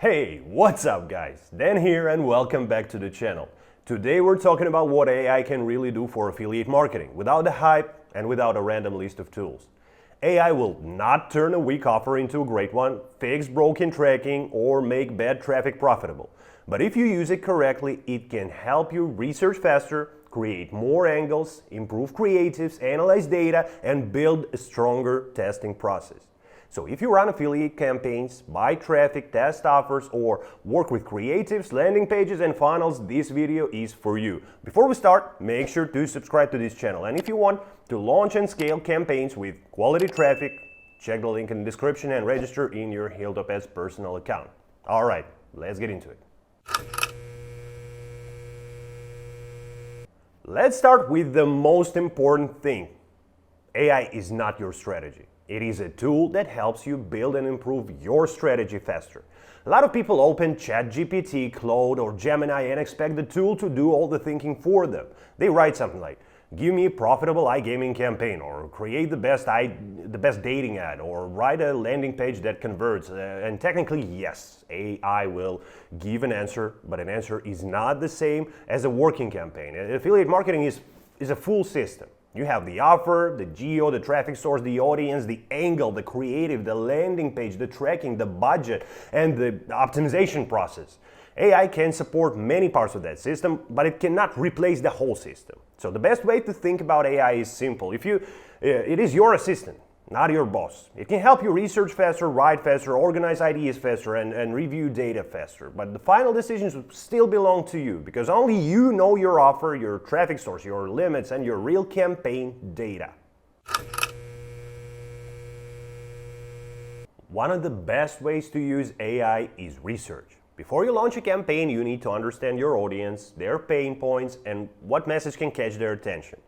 Hey, what's up guys? Dan here and welcome back to the channel. Today we're talking about what AI can really do for affiliate marketing without the hype and without a random list of tools. AI will not turn a weak offer into a great one, fix broken tracking, or make bad traffic profitable. But if you use it correctly, it can help you research faster, create more angles, improve creatives, analyze data, and build a stronger testing process. So if you run affiliate campaigns, buy traffic, test offers, or work with creatives, landing pages, and funnels, this video is for you. Before we start, make sure to subscribe to this channel. And if you want to launch and scale campaigns with quality traffic, check the link in the description and register in your Hilltop Ads personal account. All right, let's get into it. Let's start with the most important thing. AI is not your strategy. It is a tool that helps you build and improve your strategy faster. A lot of people open ChatGPT, Claude, or Gemini and expect the tool to do all the thinking for them. They write something like, give me a profitable iGaming campaign, or create the best dating ad, or write a landing page that converts. And technically, yes, AI will give an answer, but an answer is not the same as a working campaign. Affiliate marketing is a full system. You have the offer, the geo, the traffic source, the audience, the angle, the creative, the landing page, the tracking, the budget, and the optimization process. AI can support many parts of that system, but it cannot replace the whole system. So the best way to think about AI is simple. It is your assistant, not your boss. It can help you research faster, write faster, organize ideas faster, and review data faster. But the final decisions still belong to you, because only you know your offer, your traffic source, your limits, and your real campaign data. One of the best ways to use AI is research. Before you launch a campaign, you need to understand your audience, their pain points, and what message can catch their attention.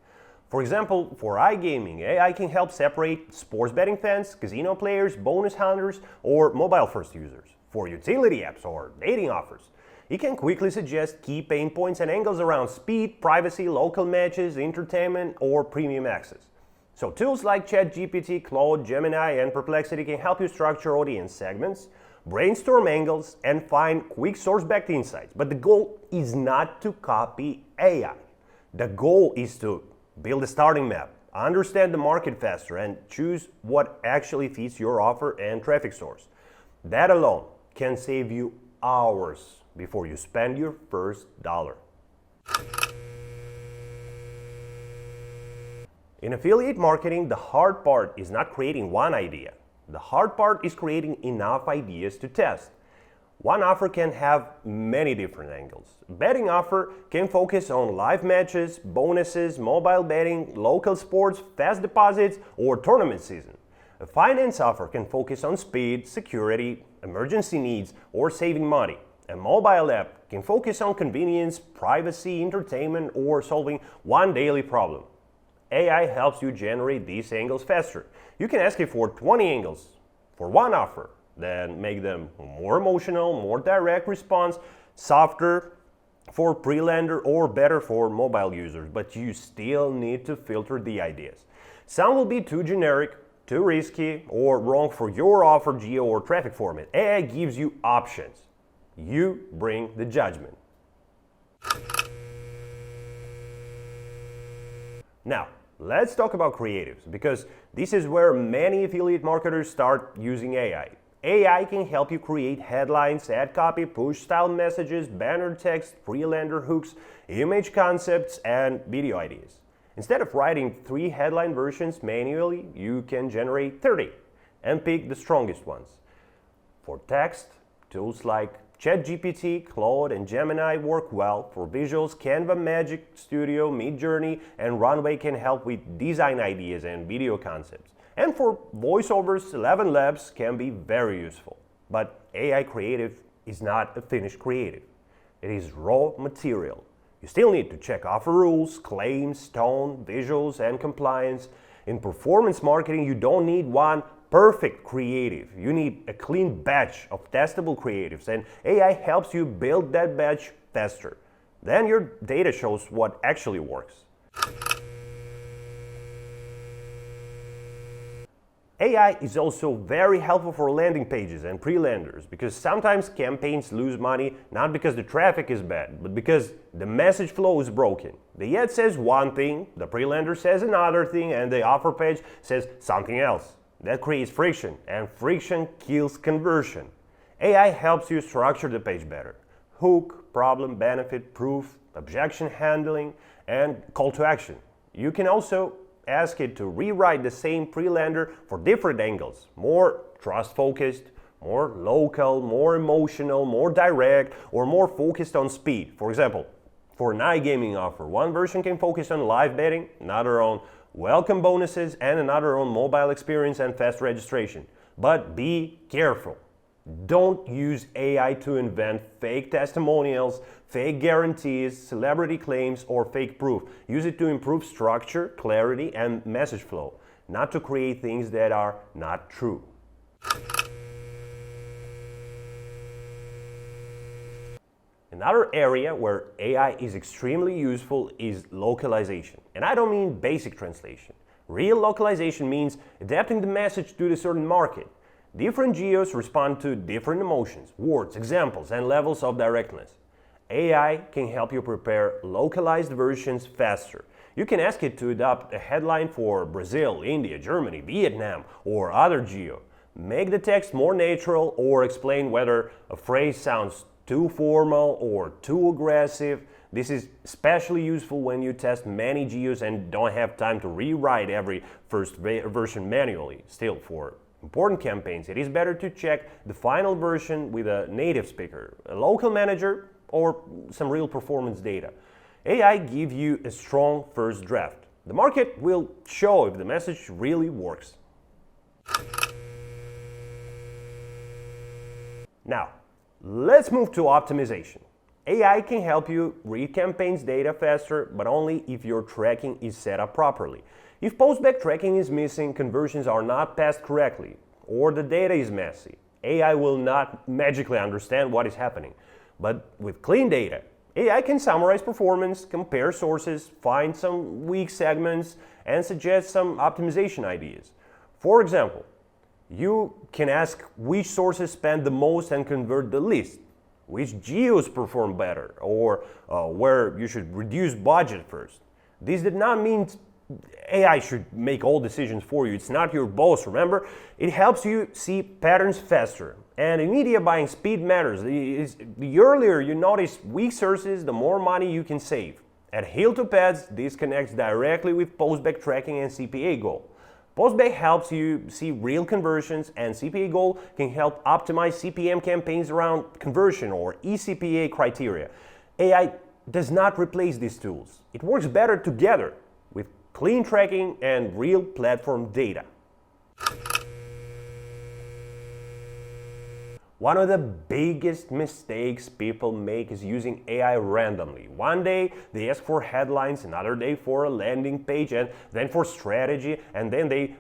For example, for iGaming, AI can help separate sports betting fans, casino players, bonus hunters, or mobile-first users. For utility apps or dating offers, it can quickly suggest key pain points and angles around speed, privacy, local matches, entertainment, or premium access. So tools like ChatGPT, Claude, Gemini, and Perplexity can help you structure audience segments, brainstorm angles, and find quick source-backed insights. But the goal is not to copy AI. The goal is to build a starting map, understand the market faster, and choose what actually fits your offer and traffic source. That alone can save you hours before you spend your first dollar. In affiliate marketing, the hard part is not creating one idea. The hard part is creating enough ideas to test. One offer can have many different angles. A betting offer can focus on live matches, bonuses, mobile betting, local sports, fast deposits, or tournament season. A finance offer can focus on speed, security, emergency needs, or saving money. A mobile app can focus on convenience, privacy, entertainment, or solving one daily problem. AI helps you generate these angles faster. You can ask it for 20 angles for one offer, then make them more emotional, more direct response, softer for pre-lander, or better for mobile users. But you still need to filter the ideas. Some will be too generic, too risky, or wrong for your offer, geo, or traffic format. AI gives you options. You bring the judgment. Now, let's talk about creatives, because this is where many affiliate marketers start using AI. AI can help you create headlines, ad copy, push-style messages, banner text, pre-lander hooks, image concepts, and video ideas. Instead of writing 3 headline versions manually, you can generate 30 and pick the strongest ones. For text, tools like ChatGPT, Claude, and Gemini work well. For visuals, Canva, Magic Studio, Midjourney, and Runway can help with design ideas and video concepts. And for voiceovers, 11 Labs can be very useful. But AI creative is not a finished creative. It is raw material. You still need to check offer rules, claims, tone, visuals, and compliance. In performance marketing, you don't need one perfect creative. You need a clean batch of testable creatives, and AI helps you build that batch faster. Then your data shows what actually works. AI is also very helpful for landing pages and pre-landers because sometimes campaigns lose money not because the traffic is bad, but because the message flow is broken. The ad says one thing, the pre-lander says another thing, and the offer page says something else. That creates friction, and friction kills conversion. AI helps you structure the page better. Hook, problem, benefit, proof, objection handling, and call to action. You can also ask it to rewrite the same pre-lander for different angles, more trust-focused, more local, more emotional, more direct, or more focused on speed. For example, for an iGaming offer, one version can focus on live betting, another on welcome bonuses, and another on mobile experience and fast registration. But be careful. Don't use AI to invent fake testimonials, fake guarantees, celebrity claims, or fake proof. Use it to improve structure, clarity, and message flow, not to create things that are not true. Another area where AI is extremely useful is localization. And I don't mean basic translation. Real localization means adapting the message to the certain market. Different geos respond to different emotions, words, examples, and levels of directness. AI can help you prepare localized versions faster. You can ask it to adapt a headline for Brazil, India, Germany, Vietnam, or other geo. Make the text more natural or explain whether a phrase sounds too formal or too aggressive. This is especially useful when you test many geos and don't have time to rewrite every first version manually. Still, for important campaigns, it is better to check the final version with a native speaker, a local manager, or some real performance data. AI gives you a strong first draft. The market will show if the message really works. Now, let's move to optimization. AI can help you read campaigns data faster, but only if your tracking is set up properly. If postback tracking is missing, conversions are not passed correctly, or the data is messy, AI will not magically understand what is happening. But with clean data, AI can summarize performance, compare sources, find some weak segments, and suggest some optimization ideas. For example, you can ask which sources spend the most and convert the least, which geos perform better, or where you should reduce budget first. This did not mean AI should make all decisions for you. It's not your boss, remember? It helps you see patterns faster. And in media buying, speed matters. The earlier you notice weak sources, the more money you can save. At Hill2Pads, this connects directly with postback tracking and CPA goal. Postback helps you see real conversions, and CPA goal can help optimize CPM campaigns around conversion or eCPA criteria. AI does not replace these tools. It works better together with clean tracking and real platform data. One of the biggest mistakes people make is using AI randomly. One day they ask for headlines, another day for a landing page, and then for strategy, and then they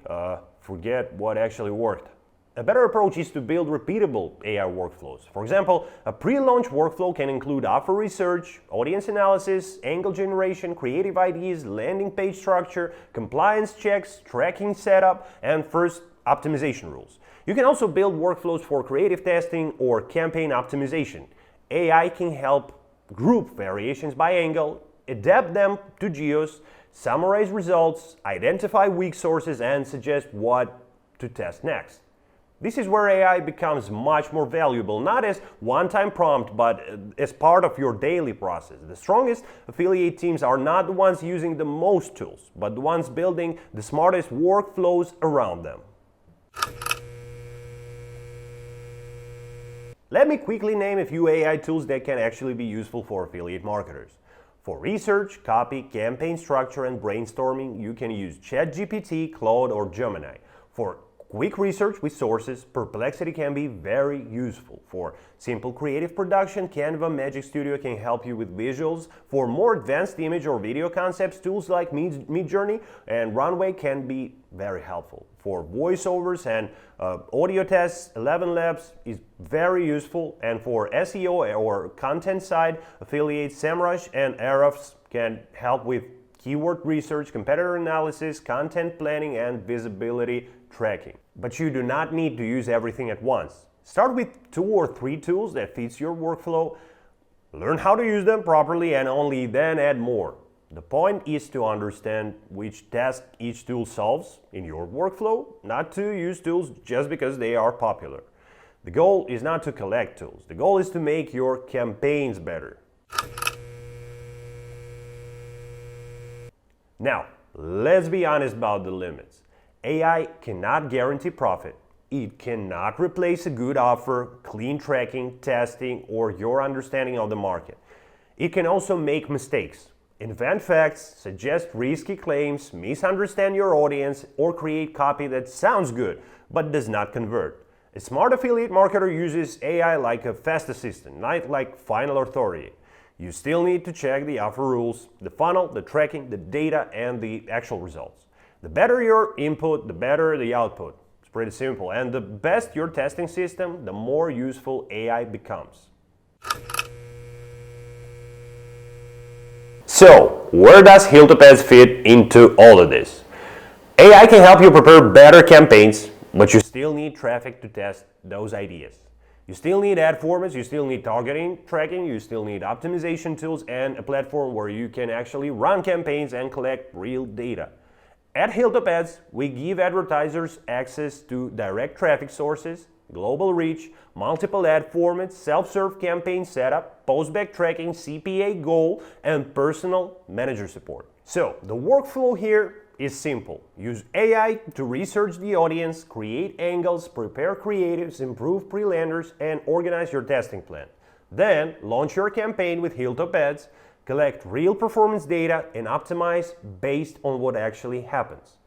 forget what actually worked. A better approach is to build repeatable AI workflows. For example, a pre-launch workflow can include offer research, audience analysis, angle generation, creative ideas, landing page structure, compliance checks, tracking setup, and first optimization rules. You can also build workflows for creative testing or campaign optimization. AI can help group variations by angle, adapt them to geos, summarize results, identify weak sources, and suggest what to test next. This is where AI becomes much more valuable, not as one-time prompt, but as part of your daily process. The strongest affiliate teams are not the ones using the most tools, but the ones building the smartest workflows around them. Let me quickly name a few AI tools that can actually be useful for affiliate marketers. For research, copy, campaign structure, and brainstorming, you can use ChatGPT, Claude, or Gemini. For quick research with sources, Perplexity can be very useful. For simple creative production, Canva Magic Studio can help you with visuals. For more advanced image or video concepts, tools like Midjourney and Runway can be very helpful. For voiceovers and audio tests, 11 Labs is very useful. And for SEO or content side, affiliates SEMrush and Ahrefs can help with keyword research, competitor analysis, content planning, and visibility tracking. But you do not need to use everything at once. Start with 2 or 3 tools that fits your workflow, learn how to use them properly, and only then add more. The point is to understand which task each tool solves in your workflow, not to use tools just because they are popular. The goal is not to collect tools. The goal is to make your campaigns better. Now, let's be honest about the limits. AI cannot guarantee profit. It cannot replace a good offer, clean tracking, testing, or your understanding of the market. It can also make mistakes, invent facts, suggest risky claims, misunderstand your audience, or create copy that sounds good but does not convert. A smart affiliate marketer uses AI like a fast assistant, not like final authority. You still need to check the offer rules, the funnel, the tracking, the data, and the actual results. The better your input, the better the output. It's pretty simple. And the best your testing system, the more useful AI becomes. So, where does Hilltop Ads fit into all of this? AI can help you prepare better campaigns, but you still need traffic to test those ideas. You still need ad formats, you still need targeting, tracking, you still need optimization tools, and a platform where you can actually run campaigns and collect real data. At Hilltop Ads, we give advertisers access to direct traffic sources, global reach, multiple ad formats, self-serve campaign setup, post-back tracking, CPA goal, and personal manager support. So, the workflow here is simple. Use AI to research the audience, create angles, prepare creatives, improve pre-landers, and organize your testing plan. Then, launch your campaign with Hilltop Ads, collect real performance data, and optimize based on what actually happens.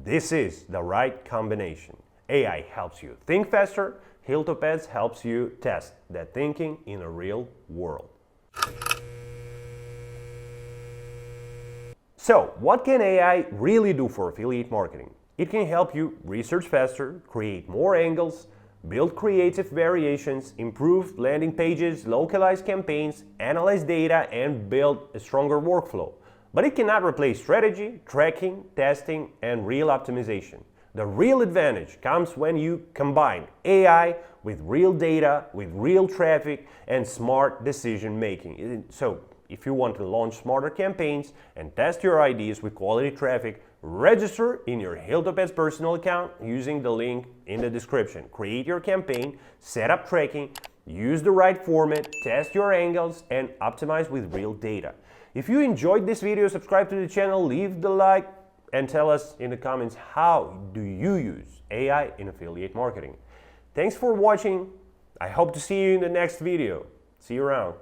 This is the right combination. AI helps you think faster, Hilltop Ads helps you test that thinking in a real world. So, what can AI really do for affiliate marketing? It can help you research faster, create more angles, build creative variations, improve landing pages, localize campaigns, analyze data, and build a stronger workflow. But it cannot replace strategy, tracking, testing, and real optimization. The real advantage comes when you combine AI with real data, with real traffic, and smart decision making. So, if you want to launch smarter campaigns and test your ideas with quality traffic, register in your Hilltop Ads personal account using the link in the description. Create your campaign, set up tracking, use the right format, test your angles, and optimize with real data. If you enjoyed this video, subscribe to the channel, leave the like, and tell us in the comments how do you use AI in affiliate marketing. Thanks for watching. I hope to see you in the next video. See you around.